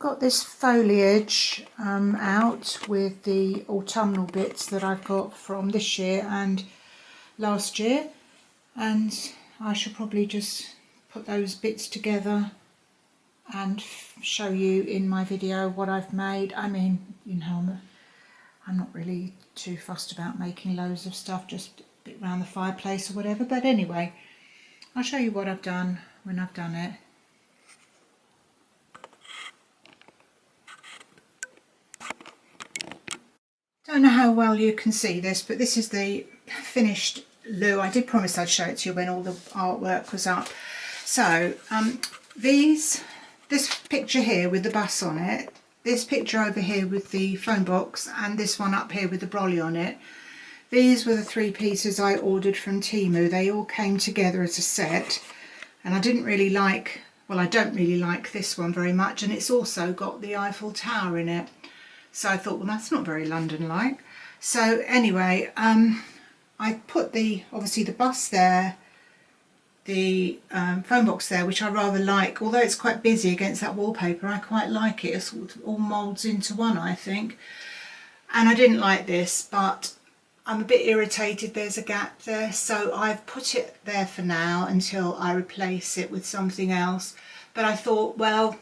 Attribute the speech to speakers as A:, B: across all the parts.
A: got this foliage out with the autumnal bits that I've got from this year and last year, and I should probably just put those bits together and show you in my video what I've made. I mean, you know, I'm not really too fussed about making loads of stuff, just a bit around the fireplace or whatever, but anyway, I'll show you what I've done when I've done it. Don't know how well you can see this, but this is the finished loo. I did promise I'd show it to you when all the artwork was up. So this picture here with the bus on it, this picture over here with the phone box, and this one up here with the brolly on it, these were the 3 pieces I ordered from Temu. They all came together as a set, and I didn't really like, well, I don't really like this one very much, and it's also got the Eiffel Tower in it. So I thought, well, that's not very London-like. So anyway, I put obviously the bus there, the phone box there, which I rather like, although it's quite busy against that wallpaper. I quite like it. It sort of all moulds into one, I think. And I didn't like this, but I'm a bit irritated there's a gap there, so I've put it there for now until I replace it with something else. But I thought, well,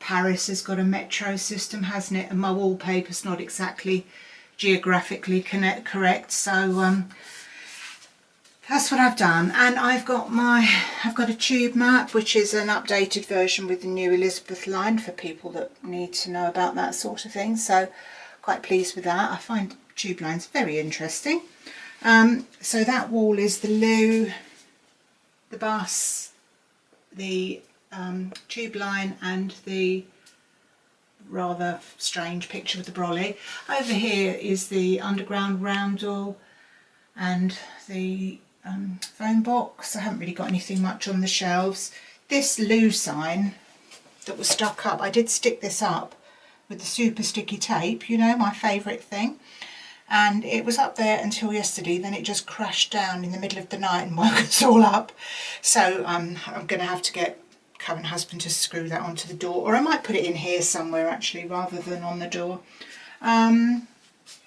A: Paris has got a metro system, hasn't it? And my wallpaper's not exactly geographically correct, so that's what I've done. And I've got a tube map, which is an updated version with the new Elizabeth line for people that need to know about that sort of thing. So quite pleased with that. I find tube lines very interesting. So that wall is the loo, the bus, the tube line, and the rather strange picture with the brolly. Over here is the underground roundel and the phone box. I haven't really got anything much on the shelves. This loo sign that was stuck up, I did stick this up with the super sticky tape, you know, my favourite thing, and it was up there until yesterday. Then it just crashed down in the middle of the night and woke us all up. So I'm going to have to get current husband to screw that onto the door, or I might put it in here somewhere actually rather than on the door. Yeah,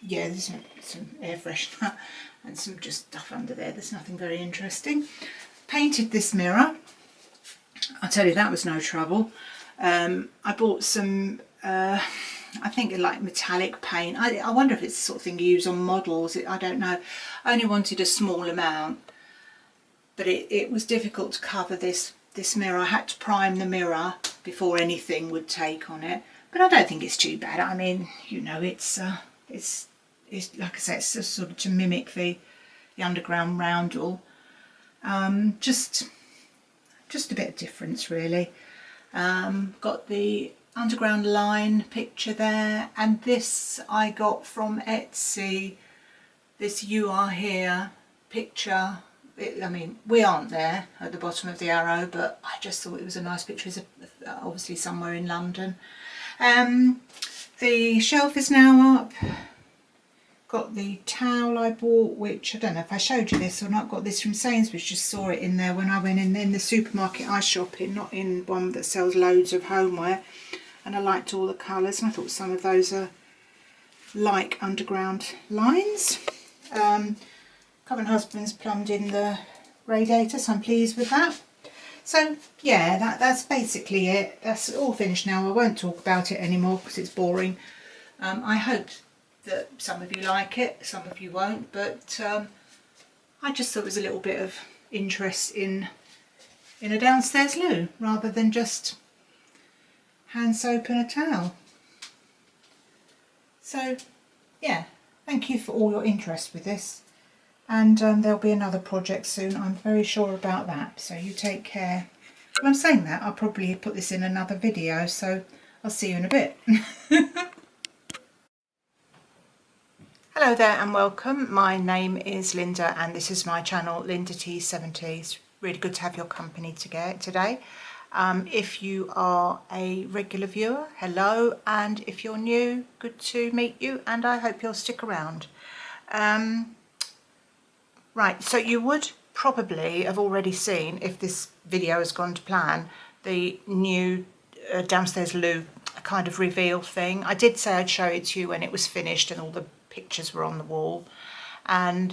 A: there's some air freshener and some just stuff under there. There's nothing very interesting. Painted this mirror. I'll tell you, that was no trouble. I bought some I think like metallic paint. I wonder if it's the sort of thing you use on models. I don't know. I only wanted a small amount, but it was difficult to cover this mirror. I had to prime the mirror before anything would take on it, but I don't think it's too bad. I mean, you know, it's like I say, it's just sort of to mimic the underground roundel. Just a bit of difference really. Got the underground line picture there, and this I got from Etsy, this "You Are Here" picture. I mean, we aren't there at the bottom of the arrow, but I just thought it was a nice picture. It's obviously somewhere in London. The shelf is now up. Got the towel I bought, which I don't know if I showed you this or not. Got this from Sainsbury's, just saw it in there when I went in the supermarket I shop in, not in one that sells loads of homeware. And I liked all the colours, and I thought some of those are like underground lines. Current husband's plumbed in the radiator, so I'm pleased with that. So yeah, that's basically it. That's all finished now. I won't talk about it anymore because it's boring. I hope that some of you like it, some of you won't, but I just thought it was a little bit of interest in a downstairs loo rather than just hand soap and a towel. So yeah, thank you for all your interest with this, and there'll be another project soon, I'm very sure about that, so you take care. Well, I'm saying that, I'll probably put this in another video, so I'll see you in a bit. Hello there and welcome. My name is Linda and this is my channel, Linda T70. It's really good to have your company today. If you are a regular viewer, hello, and if you're new, good to meet you, and I hope you'll stick around. Right, so you would probably have already seen, if this video has gone to plan, the new downstairs loo kind of reveal thing. I did say I'd show it to you when it was finished and all the pictures were on the wall, and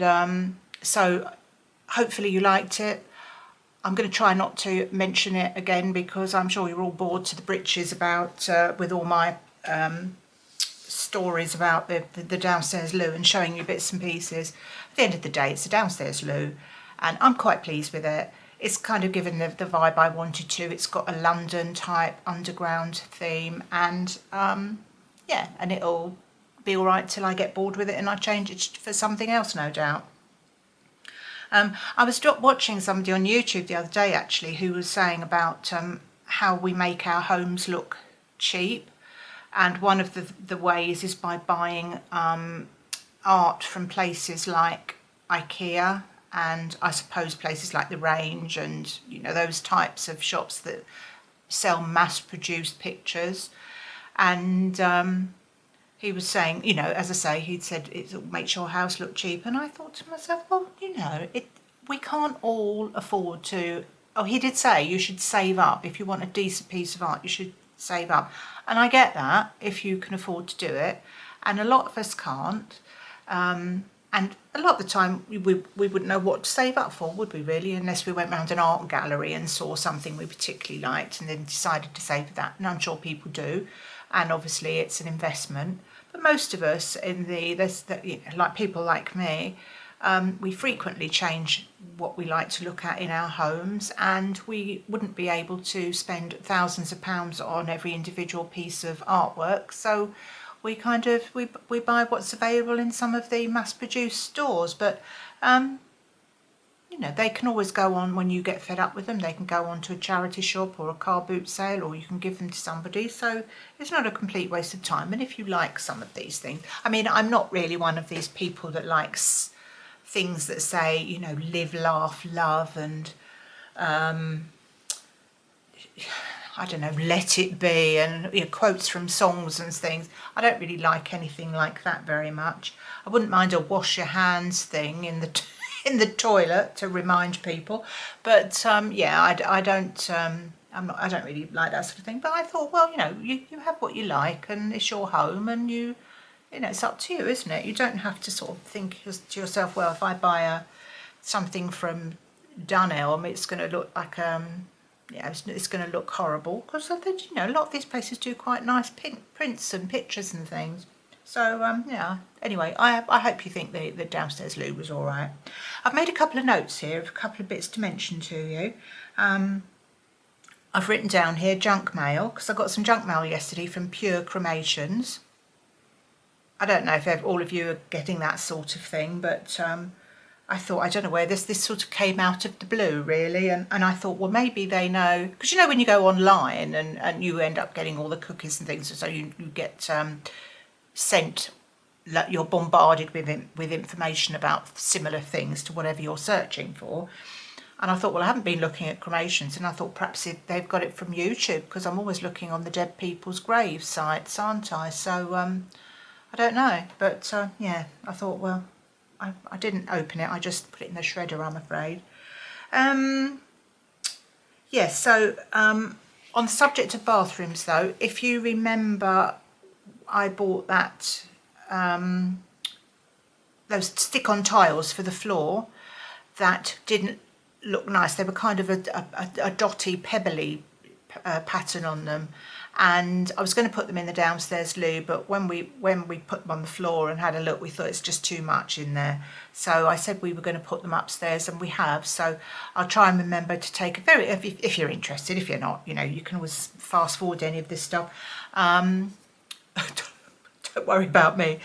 A: so hopefully you liked it. I'm going to try not to mention it again because I'm sure you're all bored to the britches about with all my stories about the downstairs loo and showing you bits and pieces. At the end of the day, it's a downstairs loo and I'm quite pleased with it. It's kind of given the vibe I wanted to. It's got a London type underground theme, and yeah, and it'll be all right till I get bored with it and I change it for something else, no doubt. I was watching somebody on YouTube the other day actually who was saying about how we make our homes look cheap, and one of the ways is by buying art from places like IKEA and I suppose places like The Range and, you know, those types of shops that sell mass-produced pictures. And he was saying, you know, as I say, he'd said it makes your house look cheap, and I thought to myself, well, you know, we can't all afford to. Oh, he did say you should save up. If you want a decent piece of art, you should save up, and I get that if you can afford to do it, and a lot of us can't, and a lot of the time we wouldn't know what to save up for, would we really, unless we went round an art gallery and saw something we particularly liked and then decided to save for that, and I'm sure people do, and obviously it's an investment. But most of us in you know, like people like me, we frequently change what we like to look at in our homes, and we wouldn't be able to spend thousands of pounds on every individual piece of artwork. So we kind of we buy what's available in some of the mass-produced stores. But you know, they can always go on, when you get fed up with them, they can go on to a charity shop or a car boot sale, or you can give them to somebody. So it's not a complete waste of time. And if you like some of these things, I mean, I'm not really one of these people that likes things that say, you know, live, laugh, love, and I don't know, let it be, and, you know, quotes from songs and things. I don't really like anything like that very much. I wouldn't mind a wash your hands thing in the in the toilet to remind people, but yeah, I don't I don't really like that sort of thing. But I thought, well, you know, you have what you like, and it's your home, and you know, it's up to you, isn't it? You don't have to sort of think to yourself, well, if I buy something from Dunelm, it's going to look like yeah, it's going to look horrible, because I think, you know, a lot of these places do quite nice prints and pictures and things. So yeah, anyway, I hope you think the downstairs loo was all right. I've made a couple of notes here, a couple of bits to mention to you. I've written down here junk mail, because I got some junk mail yesterday from Pure Cremations. I don't know if all of you are getting that sort of thing, but I thought, I don't know where this sort of came out of the blue, really, and I thought, well, maybe they know, because you know when you go online and you end up getting all the cookies and things, so you get sent, you're bombarded with information about similar things to whatever you're searching for. And I thought, well, I haven't been looking at cremations, and I thought perhaps they've got it from YouTube, because I'm always looking on the dead people's grave sites, aren't I? So I don't know, but yeah, I thought, well, I didn't open it, I just put it in the shredder, I'm afraid. Yeah, so on the subject of bathrooms though, if you remember, I bought that those stick-on tiles for the floor that didn't look nice. They were kind of a dotty, pebbly pattern on them, and I was going to put them in the downstairs loo, but when we put them on the floor and had a look, we thought it's just too much in there. So I said we were going to put them upstairs, and we have. So I'll try and remember to take if you're interested. If you're not, you know, you can always fast forward any of this stuff. Don't worry about me.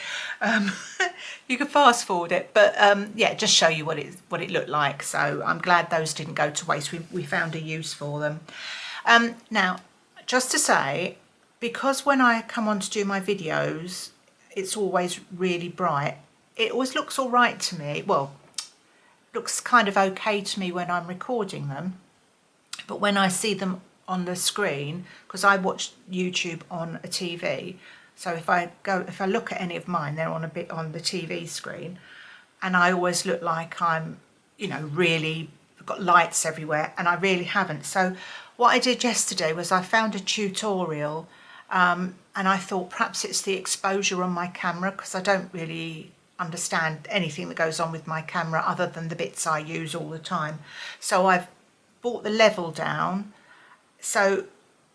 A: You can fast forward it, but yeah, just show you what it looked like. So I'm glad those didn't go to waste. We found a use for them. Now, just to say, because when I come on to do my videos, it's always really bright. It always looks all right to me. Well, looks kind of okay to me when I'm recording them, but when I see them on the screen, because I watch YouTube on a TV, so if I look at any of mine, they're on the TV screen, and I always look like I'm, you know, really got lights everywhere, and I really haven't. So what I did yesterday was I found a tutorial, and I thought perhaps it's the exposure on my camera, because I don't really understand anything that goes on with my camera other than the bits I use all the time. So I've brought the level down, so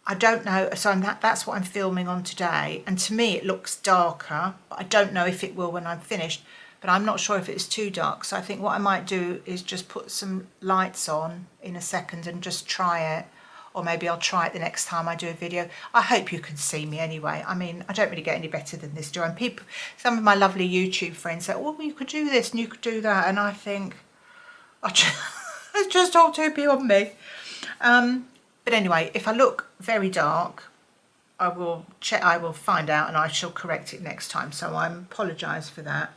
A: I don't know, so that's what I'm filming on today, and to me it looks darker, but I don't know if it will when I'm finished, but I'm not sure if it's too dark. So I think what I might do is just put some lights on in a second and just try it, or maybe I'll try it the next time I do a video. I hope you can see me anyway. I mean, I don't really get any better than this, do I? And people, some of my lovely YouTube friends say, well, you could do this and you could do that, and I think, it's just all too beyond me. But anyway, if I look very dark, I will check, I will find out, and I shall correct it next time. So I apologise for that.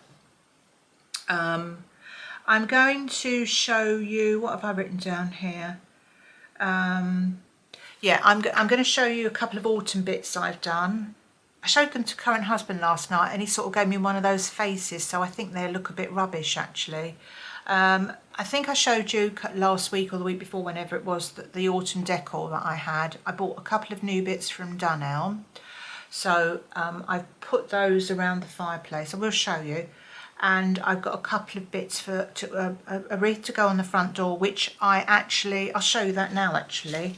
A: I'm going to show you, what have I written down here? Yeah, I'm going to show you a couple of autumn bits I've done. I showed them to current husband last night, and he sort of gave me one of those faces, so I think they look a bit rubbish actually. I think I showed you last week or the week before, whenever it was, that the autumn decor that I had. I bought a couple of new bits from Dunelm, so I've put those around the fireplace. I will show you. And I've got a couple of bits for a wreath to go on the front door, which I'll show you that now actually.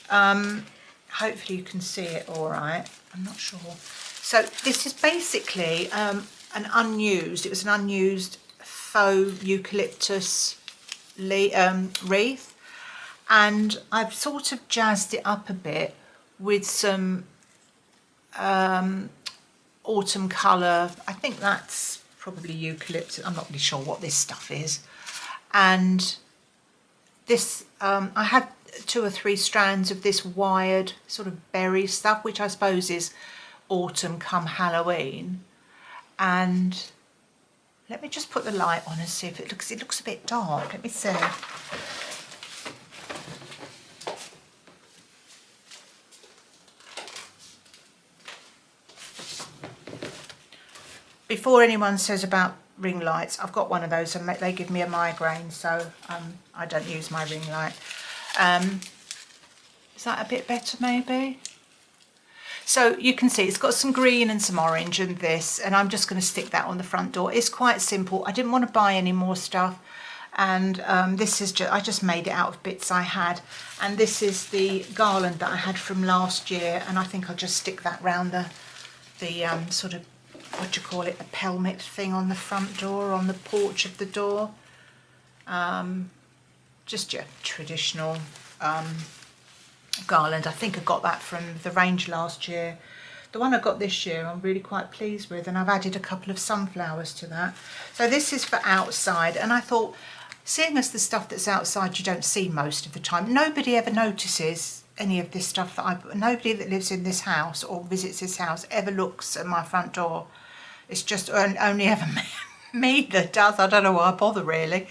A: Hopefully you can see it all right. I'm not sure. So this is basically it was an unused faux eucalyptus wreath, and I've sort of jazzed it up a bit with some autumn colour. I think that's probably eucalyptus. I'm not really sure what this stuff is. And this, I had 2 or 3 strands of this wired sort of berry stuff, which I suppose is autumn come Halloween. And let me just put the light on and see if it looks a bit dark. Let me see. Before anyone says about ring lights, I've got one of those and they give me a migraine, so I don't use my ring light. Is that a bit better maybe? So you can see it's got some green and some orange and this, and I'm just going to stick that on the front door. It's quite simple. I didn't want to buy any more stuff, and this is I just made it out of bits I had, and this is the garland that I had from last year, and I think I'll just stick that round the sort of, what do you call it, a pelmet thing on the front door, on the porch of the door. Just your traditional garland. I think I got that from the range last year. The one I got this year I'm really quite pleased with, and I've added a couple of sunflowers to that. So this is for outside, and I thought, seeing as the stuff that's outside you don't see most of the time, nobody ever notices any of this stuff that nobody that lives in this house or visits this house ever looks at my front door. It's just only ever me that does. I don't know why I bother really.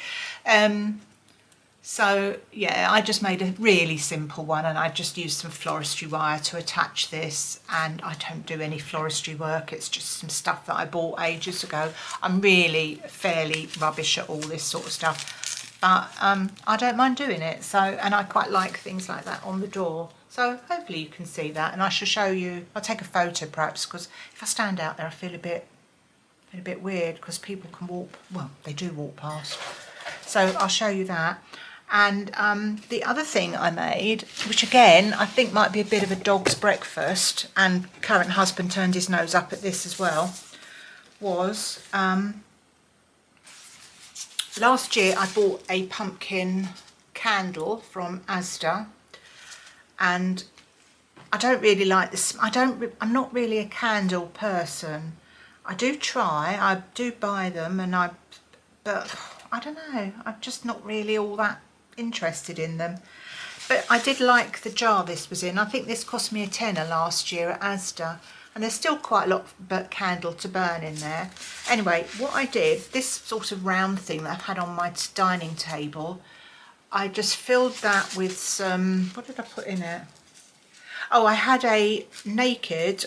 A: So yeah, I just made a really simple one, and I just used some floristry wire to attach this, and I don't do any floristry work. It's just some stuff that I bought ages ago. I'm really fairly rubbish at all this sort of stuff, but I don't mind doing it. So, and I quite like things like that on the door. So hopefully you can see that, and I shall show you. I'll take a photo perhaps, because if I stand out there I feel a bit weird, because people can walk, well, they do walk past. So I'll show you that. And the other thing I made, which again I think might be a bit of a dog's breakfast, and current husband turned his nose up at this as well, was last year I bought a pumpkin candle from Asda, and I don't really like this. I'm not really a candle person. I do try, I do buy them, but I don't know, I'm just not really all that interested in them. But I did like the jar this was in. I think this cost me a tenner last year at Asda, and there's still quite a lot of candle to burn in there. Anyway, what I did, this sort of round thing that I've had on my dining table, I just filled that with some, what did I put in it? Oh, I had a naked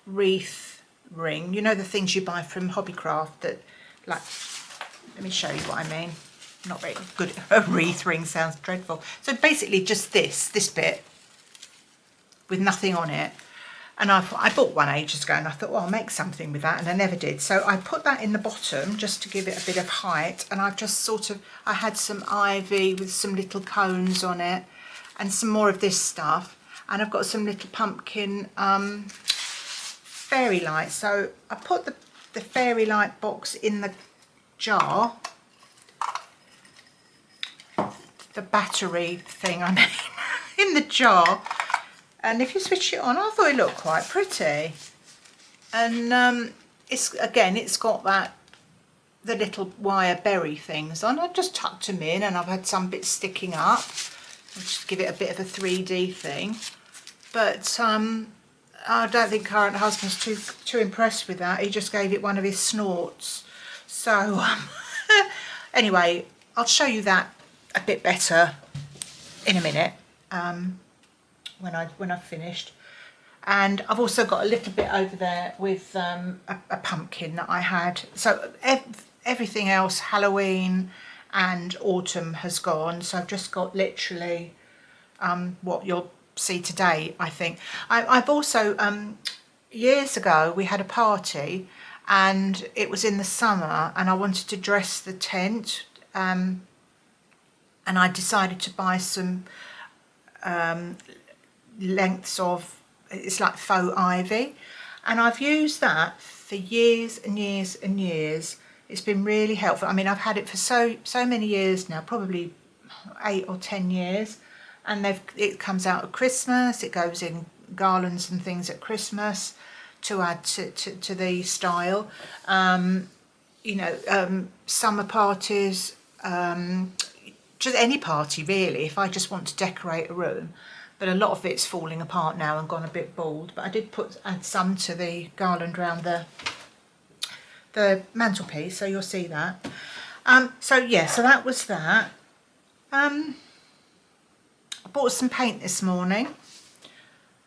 A: wreath ring, you know, the things you buy from Hobbycraft that, like, let me show you what I mean. Not very good. A wreath ring sounds dreadful. So basically just this bit with nothing on it. And I bought one ages ago and I thought, well, I'll make something with that, and I never did. So I put that in the bottom just to give it a bit of height, and I've just sort of, I had some ivy with some little cones on it and some more of this stuff, and I've got some little pumpkin fairy lights. So I put the fairy light box in the jar, the battery thing I mean, in the jar. And if you switch it on, I thought it looked quite pretty. And it's got the little wire berry things on. I just tucked them in, and I've had some bits sticking up, which give it a bit of a 3D thing. But I don't think current husband's too impressed with that. He just gave it one of his snorts. So anyway, I'll show you that a bit better in a minute. When I've finished. And I've also got a little bit over there with a pumpkin that I had. So everything else, Halloween and autumn, has gone. So I've just got literally what you'll see today, I think. I've also, years ago, we had a party, and it was in the summer, and I wanted to dress the tent, and I decided to buy some lengths of, it's like faux ivy, and I've used that for years and years and years. It's been really helpful. I mean, I've had it for so many years now, probably 8 or 10 years, and it comes out at Christmas. It goes in garlands and things at Christmas to add to the style. You know, summer parties, just any party really, if I just want to decorate a room. But a lot of it's falling apart now and gone a bit bald. But I did add some to the garland around the mantelpiece, so you'll see that. So yeah, so that was that. I bought some paint this morning.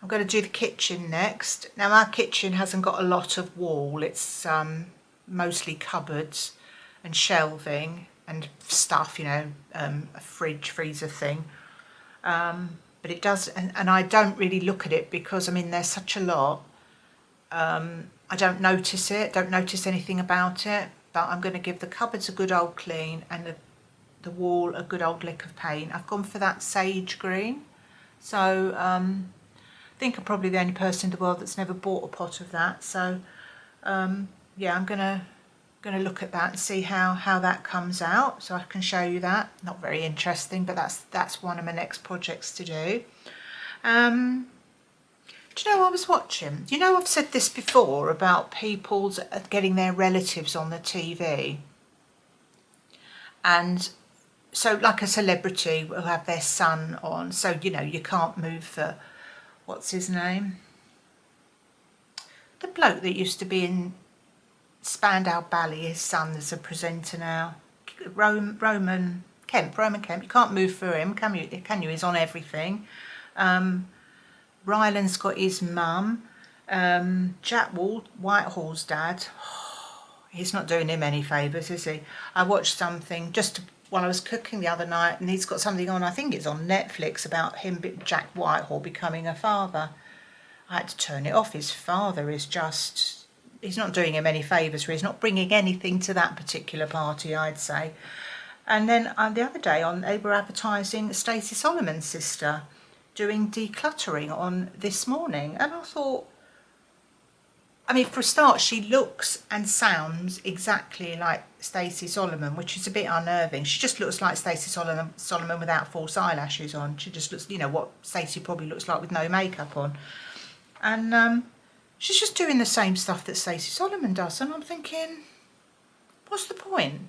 A: I'm going to do the kitchen next. Now our kitchen hasn't got a lot of wall. It's mostly cupboards and shelving and stuff, you know, a fridge, freezer thing. But it does, and I don't really look at it because, I mean, there's such a lot. I don't notice it, don't notice anything about it, but I'm going to give the cupboards a good old clean and the wall a good old lick of paint. I've gone for that sage green. So I think I'm probably the only person in the world that's never bought a pot of that. So yeah, I'm gonna look at that and see how that comes out, so I can show you that. Not very interesting, but that's one of my next projects to do. Do you know, I was watching, you know, I've said this before about people getting their relatives on the TV, and so like a celebrity will have their son on, so you know, you can't move the, what's his name, the bloke that used to be in Spandau Ballet, his son is a presenter now, Roman Kemp, you can't move for him, can you? He's on everything. Ryland's got his mum, Jack Whitehall's dad, he's not doing him any favours, is he? I watched something just while I was cooking the other night, and he's got something on, I think it's on Netflix, about him, Jack Whitehall, becoming a father. I had to turn it off. His father is just, he's not doing him any favours, he's not bringing anything to that particular party, I'd say. And then the other day they were advertising Stacey Solomon's sister doing decluttering on This Morning, and I thought, I mean, for a start, she looks and sounds exactly like Stacey Solomon, which is a bit unnerving. She just looks like Stacey Solomon without false eyelashes on. She just looks, you know, what Stacey probably looks like with no makeup on. And she's just doing the same stuff that Stacey Solomon does, and I'm thinking, what's the point?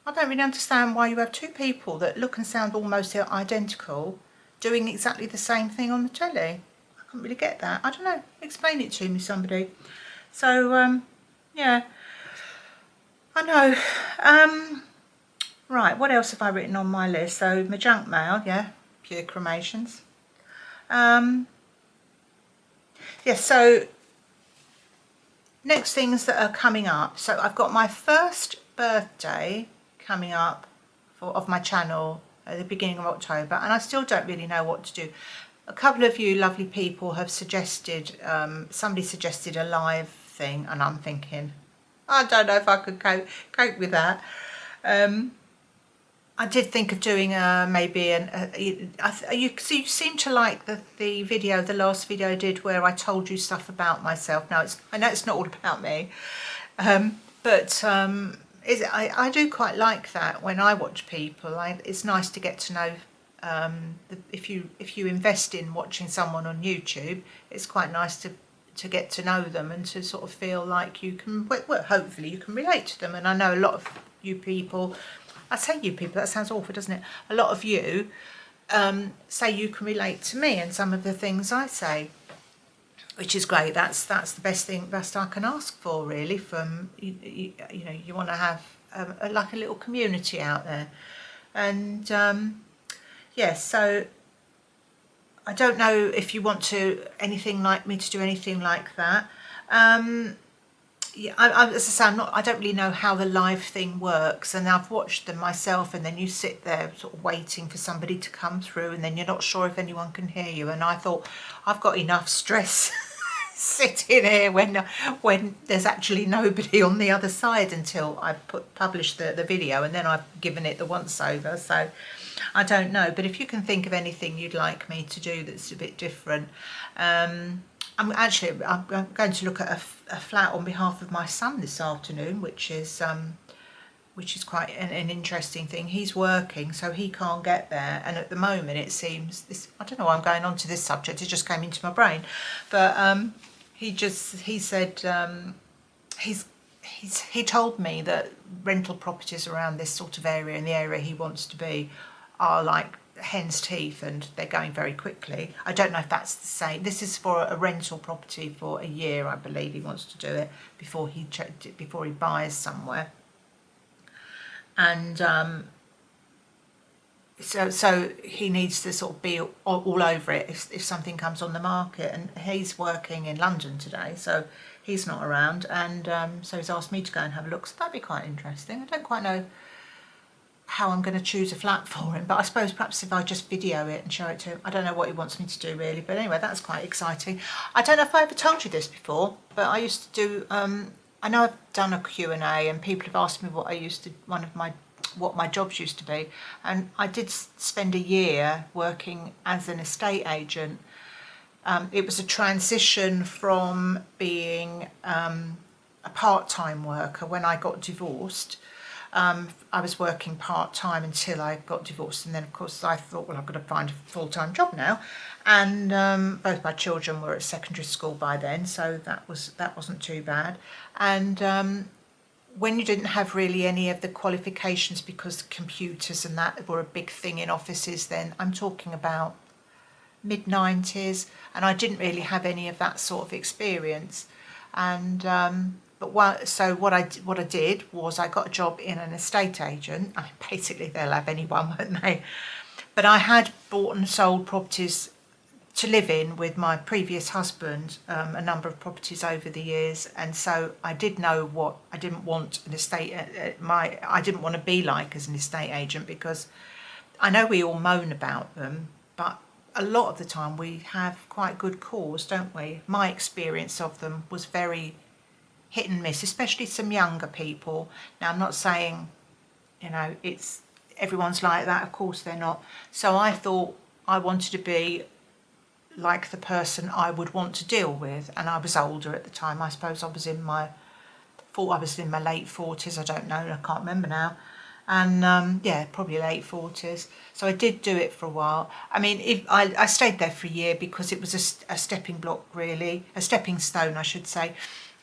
A: I don't really understand why you have two people that look and sound almost identical doing exactly the same thing on the telly. I can't really get that. I don't know. Explain it to me, somebody. So, yeah. I know. Right, what else have I written on my list? So, my junk mail, yeah. Pure cremations. Yeah, so next things that are coming up. So, I've got my first birthday coming up of my channel at the beginning of October, and I still don't really know what to do. a couple of you lovely people have suggested, somebody suggested a live thing, and I'm thinking, I don't know if I could cope with that. I did think of doing maybe you seem to like the video, the last video I did where I told you stuff about myself. Now I know it's not all about me, but I do quite like that when I watch people. It's nice to get to know. If you invest in watching someone on YouTube, it's quite nice to get to know them and to sort of feel like you can, well, hopefully you can relate to them. And I know a lot of you people, I say you people, that sounds awful, doesn't it? A lot of you say you can relate to me and some of the things I say, which is great. That's the best I can ask for, really. From you know, you want to have like a little community out there, and yeah. So I don't know if you want anything like me to do anything like that. Yeah, as I say, I don't really know how the live thing works, and I've watched them myself, and then you sit there sort of waiting for somebody to come through, and then you're not sure if anyone can hear you. And I thought, I've got enough stress sitting here when there's actually nobody on the other side until I published the video, and then I've given it the once over. So I don't know, but if you can think of anything you'd like me to do that's a bit different. I'm going to look at a flat on behalf of my son this afternoon, which is quite an interesting thing. He's working, so he can't get there, and at the moment it seems this. I don't know why I'm going on to this subject. It just came into my brain, but he said he told me that rental properties around this sort of area, in the area he wants to be, are like hen's teeth, and they're going very quickly. I don't know if that's the same. This is for a rental property for a year, I believe. He wants to do it before he buys somewhere, and so he needs to sort of be all over it if something comes on the market. And he's working in London today, so he's not around, and so he's asked me to go and have a look. So that'd be quite interesting. I don't quite know how I'm going to choose a flat for him, but I suppose perhaps if I just video it and show it to him. I don't know what he wants me to do, really, but anyway, that's quite exciting. I don't know if I ever told you this before, but I used to do I know I've done a Q&A, and people have asked me what my jobs used to be, and I did spend a year working as an estate agent. It was a transition from being a part-time worker. When I got divorced, I was working part-time until I got divorced, and then of course I thought, well, I've got to find a full-time job now, and both my children were at secondary school by then, so that wasn't too bad. And when you didn't have really any of the qualifications, because computers and that were a big thing in offices then, I'm talking about mid-90s, and I didn't really have any of that sort of experience. And so what I did was I got a job in an estate agent. I mean, basically they'll have anyone, won't they? But I had bought and sold properties to live in with my previous husband, a number of properties over the years, and so I did know what I didn't want I didn't want to be like as an estate agent, because I know we all moan about them, but a lot of the time we have quite good cause, don't we? My experience of them was very hit and miss, especially some younger people. Now, I'm not saying, you know, everyone's like that, of course they're not. So I thought I wanted to be like the person I would want to deal with, and I was older at the time. I suppose I was in my late 40s, I don't know, I can't remember now. And yeah, probably late 40s. So I did do it for a while. I mean, I stayed there for a year because it was a stepping block, really, a stepping stone, I should say.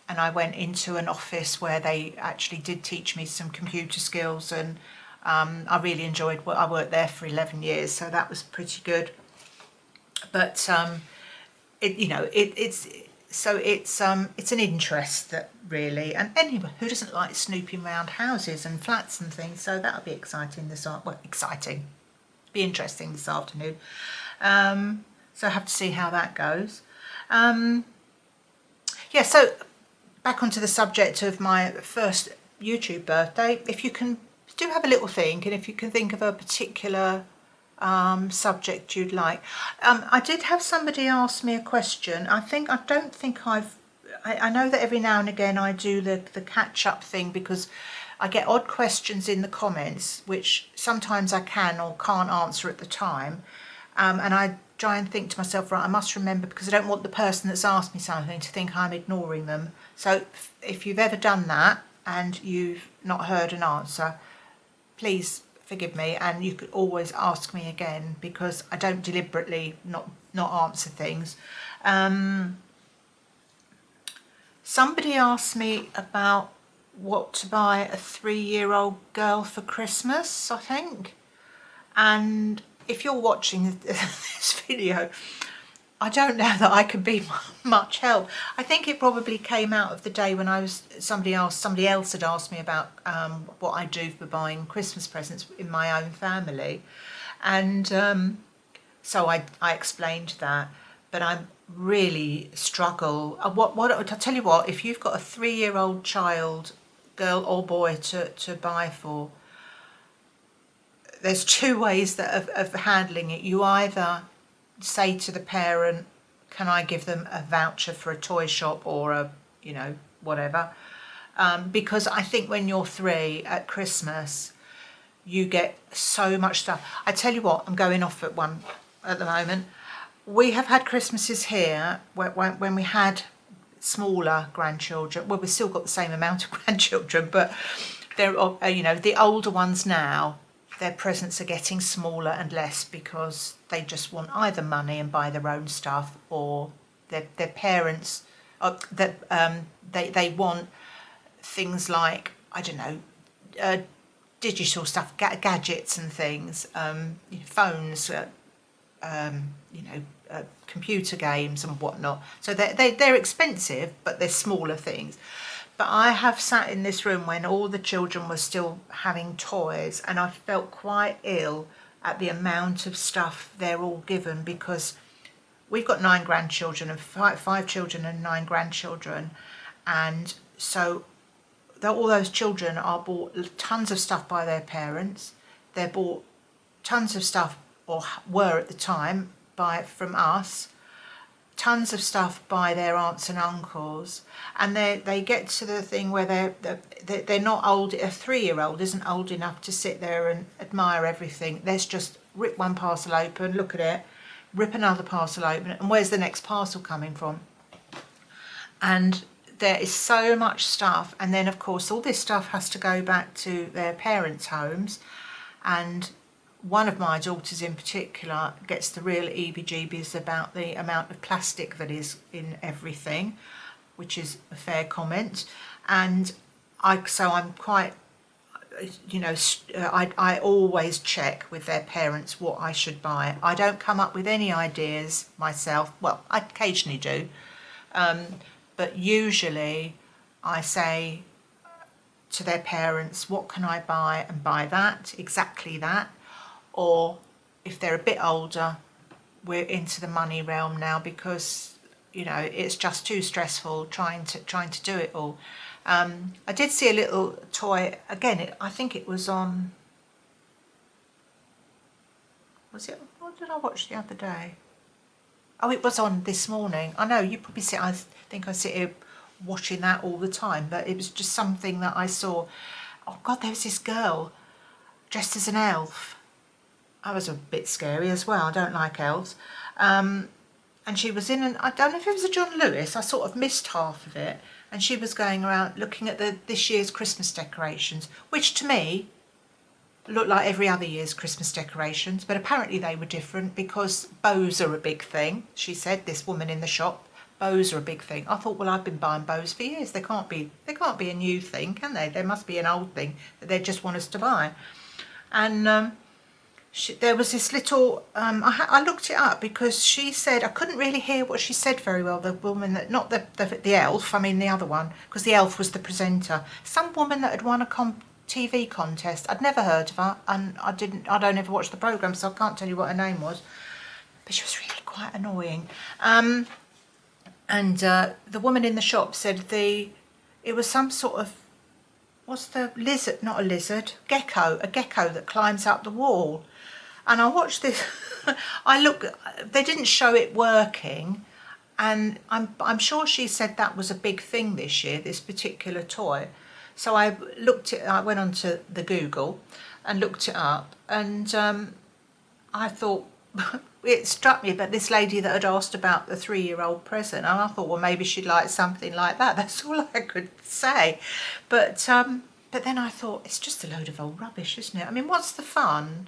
A: And I went into an office where they actually did teach me some computer skills, and I really enjoyed I worked there for 11 years, so that was pretty good. But it's an interest that really, and anyone who doesn't like snooping around houses and flats and things, so that'll be exciting be interesting this afternoon. So I have to see how that goes. Yeah, so back onto the subject of my first YouTube birthday. If you can do have a little think, and if you can think of a particular subject you'd like. I did have somebody ask me a question. I don't think I know that every now and again I do the catch-up thing, because I get odd questions in the comments which sometimes I can or can't answer at the time, and I try and think to myself, right, I must remember, because I don't want the person that's asked me something to think I'm ignoring them. So if you've ever done that and you've not heard an answer, please forgive me, and you could always ask me again, because I don't deliberately not answer things. Somebody asked me about what to buy a 3-year-old girl for Christmas, I think. And if you're watching this video, I don't know that I could be much help. I think it probably came out of the day when somebody else had asked me about what I do for buying Christmas presents in my own family, and so I explained that. But I really struggle. I'll tell you what, if you've got a 3-year-old child, girl or boy, to buy for, there's 2 ways of handling it. You either say to the parent, can I give them a voucher for a toy shop or a, whatever, because I think when you're 3 at Christmas, you get so much stuff. I tell you what, I'm going off at one at the moment. We have had Christmases here when we had smaller grandchildren. Well, we've still got the same amount of grandchildren, but they're, the older ones now, their presents are getting smaller and less, because they just want either money and buy their own stuff, or their parents, they want things like, I don't know, digital stuff, gadgets and things, phones, computer games and whatnot. So they're expensive, but they're smaller things. But I have sat in this room when all the children were still having toys, and I felt quite ill at the amount of stuff they're all given, because we've got 9 grandchildren and 5 children and 9 grandchildren, and so all those children are bought tons of stuff by their parents. They're bought tons of stuff, or were at the time, from us, tons of stuff by their aunts and uncles, and they get to the thing where they're not old. A 3-year-old isn't old enough to sit there and admire everything. Let's just rip one parcel open, look at it, rip another parcel open, and where's the next parcel coming from? And there is so much stuff, and then of course all this stuff has to go back to their parents' homes, and one of my daughters in particular gets the real EBGBs about the amount of plastic that is in everything, which is a fair comment. And so I'm quite, I always check with their parents what I should buy. I don't come up with any ideas myself. Well, I occasionally do, but usually I say to their parents, what can I buy, and buy that, exactly that. Or if they're a bit older, we're into the money realm now, because it's just too stressful trying to do it all. I did see a little toy again. I think it was on. Was it? What did I watch the other day? Oh, it was on this morning. I know you probably see. I think I sit here watching that all the time, but it was just something that I saw. Oh God, there was this girl dressed as an elf. I was a bit scary as well. I don't like elves. And she was in I don't know if it was a John Lewis. I sort of missed half of it. And she was going around looking at this year's Christmas decorations, which to me looked like every other year's Christmas decorations. But apparently they were different, because bows are a big thing. She said, this woman in the shop, bows are a big thing. I thought, well, I've been buying bows for years. They can't be a new thing, can they? There must be an old thing that they just want us to buy. And there was this little, I looked it up, because she said, I couldn't really hear what she said very well, the woman that, not the elf, I mean the other one, because the elf was the presenter. Some woman that had won a TV contest. I'd never heard of her, and I don't ever watch the programme, so I can't tell you what her name was, but she was really quite annoying. And the woman in the shop said it was some sort of, what's the lizard, not a lizard, a gecko that climbs up the wall. And I watched this. They didn't show it working, and I'm sure she said that was a big thing this year, this particular toy. So I went onto the Google and looked it up, and I thought, it struck me about this lady that had asked about the 3-year-old present, and I thought, well, maybe she'd like something like that. That's all I could say. But then I thought, it's just a load of old rubbish, isn't it? I mean, what's the fun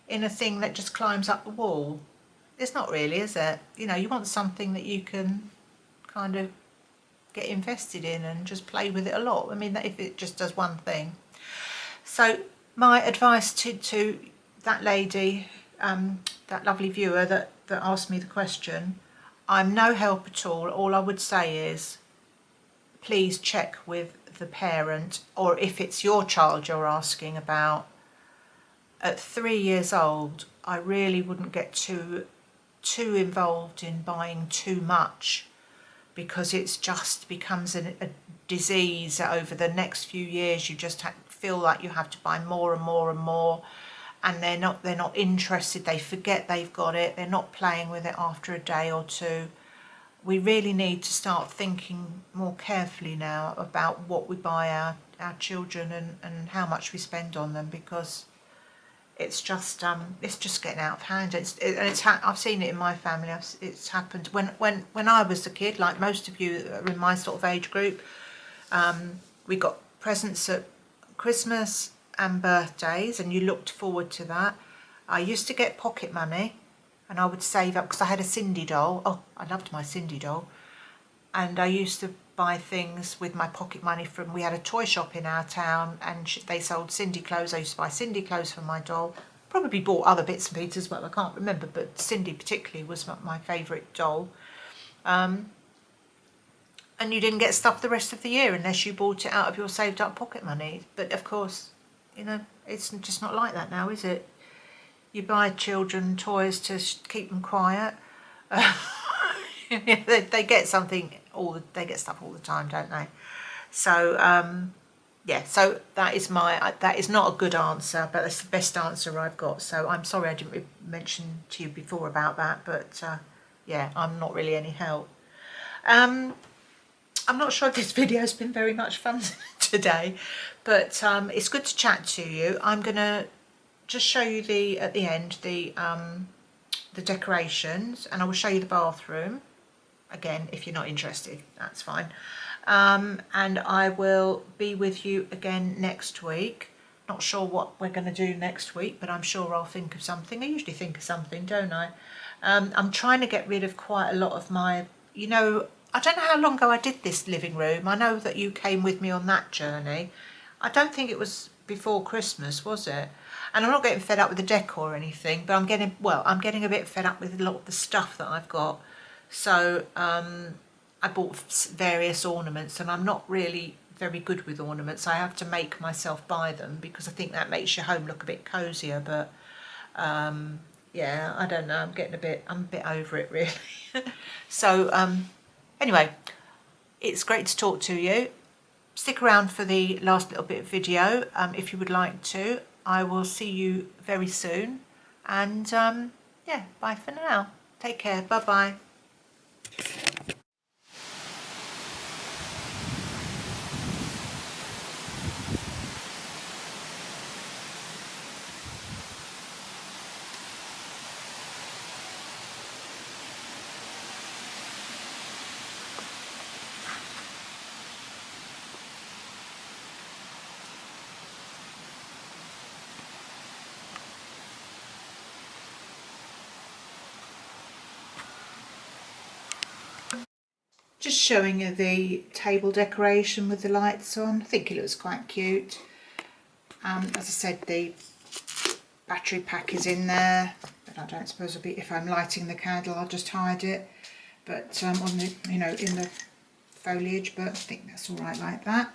A: in a thing that just climbs up the wall? It's not really, is it? You know, you want something that you can kind of get invested in and just play with it a lot. I mean, if it just does one thing. So my advice to that lady, that lovely viewer that asked me the question, I'm no help at all. All I would say is, please check with the parent, or if it's your child you're asking about. At 3 years old, I really wouldn't get too involved in buying too much, because it's just becomes a disease. Over the next few years, you just feel like you have to buy more and more and more, and they're not interested. They forget they've got it. They're not playing with it after a day or two. We really need to start thinking more carefully now about what we buy our children and how much we spend on them, because it's just getting out of hand. I've seen it in my family. It's happened when I was a kid, like most of you are in my sort of age group. We got presents at Christmas and birthdays, and you looked forward to that. I used to get pocket money, and I would save up, because I had a Cindy doll. Oh, I loved my Cindy doll. And I used to buy things with my pocket money we had a toy shop in our town, and they sold Cindy clothes. I used to buy Cindy clothes for my doll. Probably bought other bits and pieces, but I can't remember, but Cindy particularly was my favourite doll. And you didn't get stuff the rest of the year unless you bought it out of your saved up pocket money. But of course, you know, it's just not like that now, is it? You buy children toys to keep them quiet. They get something they get stuff all the time, don't they? So yeah, so that is not a good answer, but that's the best answer I've got. So I'm sorry I didn't mention to you before about that, but yeah, I'm not really any help. I'm not sure if this video has been very much fun today, but it's good to chat to you. I'm gonna just show you at the end the decorations, and I will show you the bathroom. Again, if you're not interested, that's fine. And I will be with you again next week. Not sure what we're going to do next week, but I'm sure I'll think of something. I usually think of something, don't I? I'm trying to get rid of quite a lot of my, you know, I don't know how long ago I did this living room. I know that you came with me on that journey. I don't think it was before Christmas, was it? And I'm not getting fed up with the decor or anything, but I'm getting a bit fed up with a lot of the stuff that I've got. So I bought various ornaments, and I'm not really very good with ornaments. I have to make myself buy them, because I think that makes your home look a bit cosier. But yeah, I don't know, I'm a bit over it really. So anyway, it's great to talk to you. Stick around for the last little bit of video if you would like to. I will see you very soon, and yeah, bye for now. Take care. Bye bye. Just showing you the table decoration with the lights on. I think it looks quite cute. As I said, the battery pack is in there, but I don't suppose it'll be, if I'm lighting the candle, I'll just hide it. But on the, you know, in the foliage, but I think that's all right like that.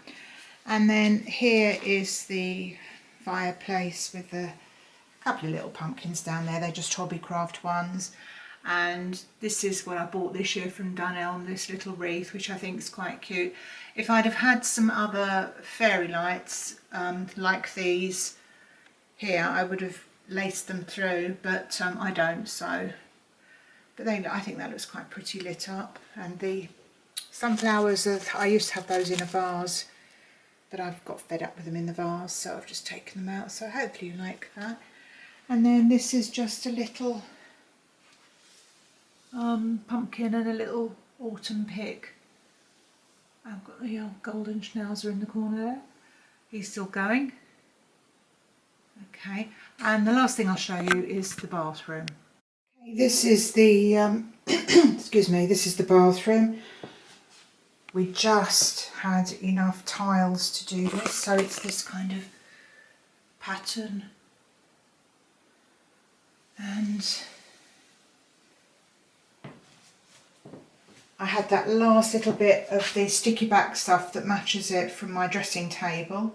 A: And then here is the fireplace with a couple of little pumpkins down there. They're just Hobbycraft ones. And this is what I bought this year from Dunelm, this little wreath, which I think is quite cute. If I'd have had some other fairy lights like these here, I would have lace them through, but I don't, so. But I think that looks quite pretty lit up. And the sunflowers, I used to have those in a vase, but I've got fed up with them in the vase, so I've just taken them out. So hopefully you like that. And then this is just a little pumpkin and a little autumn pick. I've got the old golden schnauzer in the corner there. He's still going. Okay, and the last thing I'll show you is the bathroom. Okay, this is the excuse me, this is the bathroom. We just had enough tiles to do this, so it's this kind of pattern. And I had that last little bit of the sticky back stuff that matches it from my dressing table,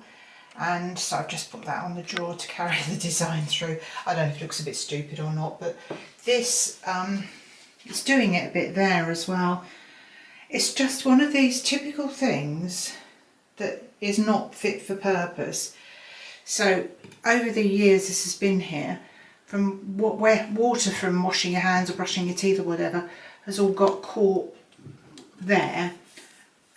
A: and so I've just put that on the drawer to carry the design through. I don't know if it looks a bit stupid or not, but this it's doing it a bit there as well. It's just one of these typical things that is not fit for purpose. So over the years this has been here, from where water from washing your hands or brushing your teeth or whatever has all got caught there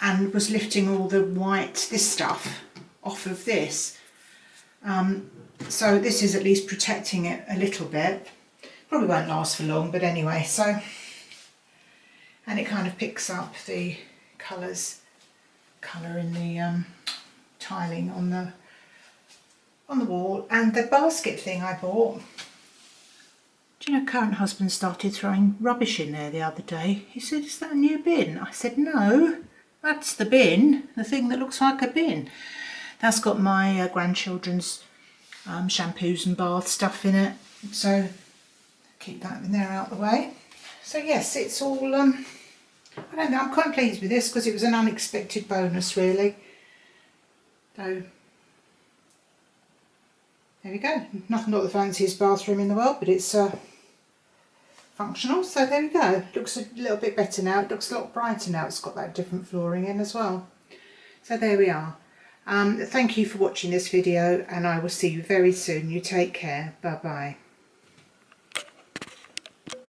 A: and was lifting all the white, this stuff, off of this. So this is at least protecting it a little bit. Probably won't last for long, but anyway, so, and it kind of picks up the colour in the tiling on the wall. And the basket thing I bought, do you know, current husband started throwing rubbish in there the other day. He said, "Is that a new bin?" I said, "No, that's the bin, the thing that looks like a bin. That's got my grandchildren's shampoos and bath stuff in it, so keep that in there out the way." So yes, it's all, I don't know, I'm quite pleased with this because it was an unexpected bonus really. So there we go. Not the fanciest bathroom in the world, but it's functional, so there we go. Looks a little bit better now. It looks a lot brighter now. It's got that different flooring in as well. So there we are. Thank you for watching this video, and I will see you very soon. You take care. Bye bye.